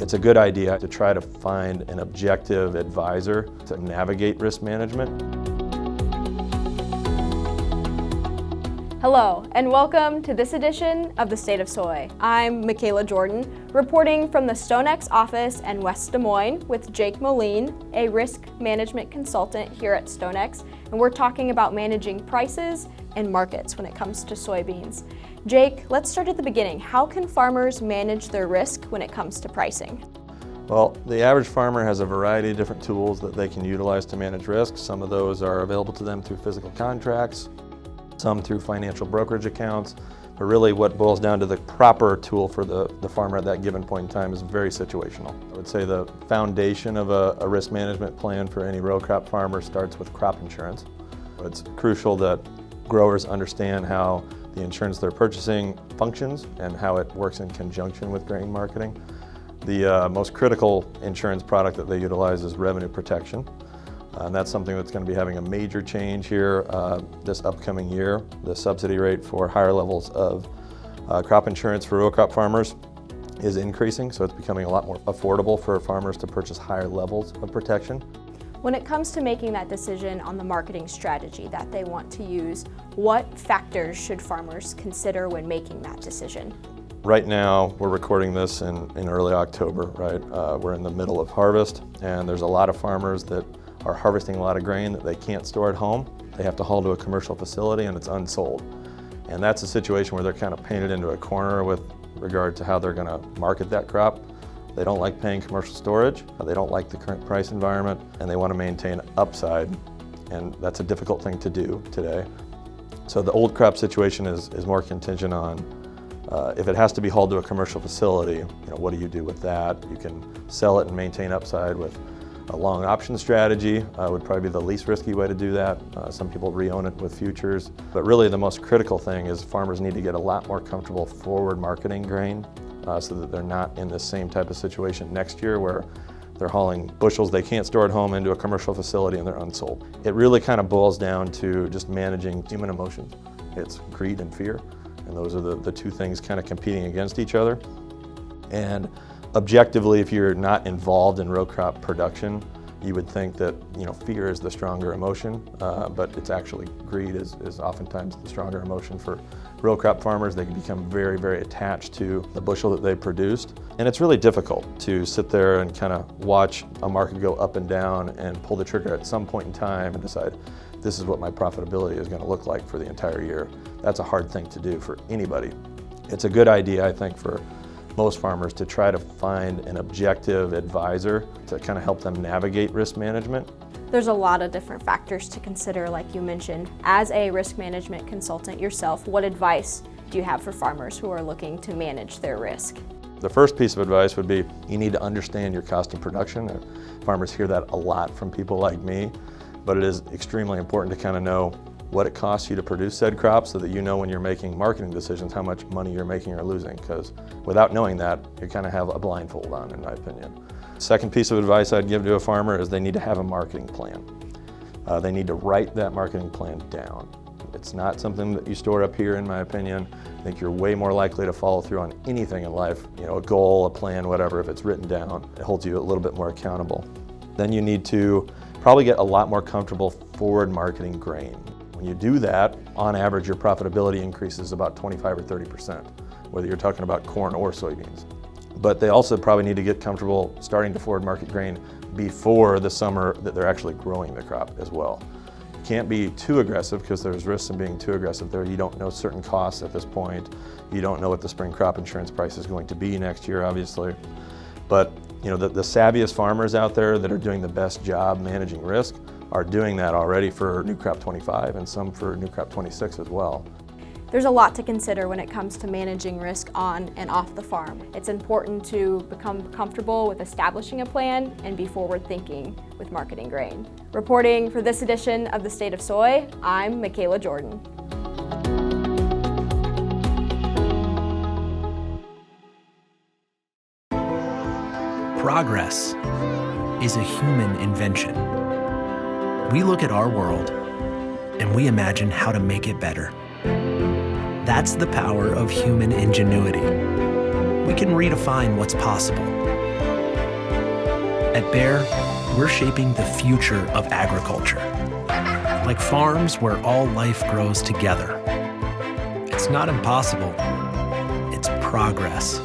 It's a good idea to try to find an objective advisor to navigate risk management. Hello, and welcome to this edition of The State of Soy. I'm Michaela Jordan, reporting from the StoneX office in West Des Moines with Jake Moline, a risk management consultant here at StoneX, and we're talking about managing prices and markets when it comes to soybeans. Jake, let's start at the beginning. How can farmers manage their risk when it comes to pricing? Well, the average farmer has a variety of different tools that they can utilize to manage risk. Some of those are available to them through physical contracts, some through financial brokerage accounts, but really what boils down to the proper tool for the farmer at that given point in time is very situational. I would say the foundation of a risk management plan for any row crop farmer starts with crop insurance. It's crucial that growers understand how the insurance they're purchasing functions and how it works in conjunction with grain marketing. The most critical insurance product that they utilize is revenue protection. And that's something that's going to be having a major change here this upcoming year. The subsidy rate for higher levels of crop insurance for row crop farmers is increasing, so it's becoming a lot more affordable for farmers to purchase higher levels of protection. When it comes to making that decision on the marketing strategy that they want to use, what factors should farmers consider when making that decision? Right now, we're recording this in early October, right? We're in the middle of harvest, and there's a lot of farmers that are harvesting a lot of grain that they can't store at home. They have to haul to a commercial facility and it's unsold. And that's a situation where they're kind of painted into a corner with regard to how they're going to market that crop. They don't like paying commercial storage, they don't like the current price environment, and they want to maintain upside, and that's a difficult thing to do today. So the old crop situation is more contingent on if it has to be hauled to a commercial facility, what do you do with that? You can sell it and maintain upside with a long option strategy. Would probably be the least risky way to do that. Some people re-own it with futures. But really the most critical thing is farmers need to get a lot more comfortable forward marketing grain so that they're not in the same type of situation next year where they're hauling bushels they can't store at home into a commercial facility and they're unsold. It really kind of boils down to just managing human emotions. It's greed and fear, and those are the two things kind of competing against each other. And objectively, if you're not involved in row crop production, you would think that fear is the stronger emotion, but it's actually greed is oftentimes the stronger emotion for row crop farmers. They can become very, very attached to the bushel that they produced. And it's really difficult to sit there and kind of watch a market go up and down and pull the trigger at some point in time and decide, this is what my profitability is going to look like for the entire year. That's a hard thing to do for anybody. It's a good idea, I think, for most farmers to try to find an objective advisor to kind of help them navigate risk management. There's a lot of different factors to consider, like you mentioned. As a risk management consultant yourself, what advice do you have for farmers who are looking to manage their risk? The first piece of advice would be you need to understand your cost of production. Farmers hear that a lot from people like me, but it is extremely important to kind of know what it costs you to produce said crop so that you know when you're making marketing decisions how much money you're making or losing, because without knowing that, you kind of have a blindfold on, in my opinion. Second piece of advice I'd give to a farmer is they need to have a marketing plan. They need to write that marketing plan down. It's not something that you store up here, in my opinion. I think you're way more likely to follow through on anything in life, a goal, a plan, whatever, if it's written down. It holds you a little bit more accountable. Then you need to probably get a lot more comfortable forward marketing grain. When you do that, on average, your profitability increases about 25 or 30%, whether you're talking about corn or soybeans. But they also probably need to get comfortable starting to forward market grain before the summer that they're actually growing the crop as well. You can't be too aggressive because there's risks in being too aggressive there. You don't know certain costs at this point. You don't know what the spring crop insurance price is going to be next year, obviously. But the savviest farmers out there that are doing the best job managing risk are doing that already for new crop 25 and some for new crop 26 as well. There's a lot to consider when it comes to managing risk on and off the farm. It's important to become comfortable with establishing a plan and be forward thinking with marketing grain. Reporting for this edition of The State of Soy, I'm Michaela Jordan. Progress is a human invention. We look at our world and we imagine how to make it better. That's the power of human ingenuity. We can redefine what's possible. At Bayer, we're shaping the future of agriculture, like farms where all life grows together. It's not impossible, it's progress.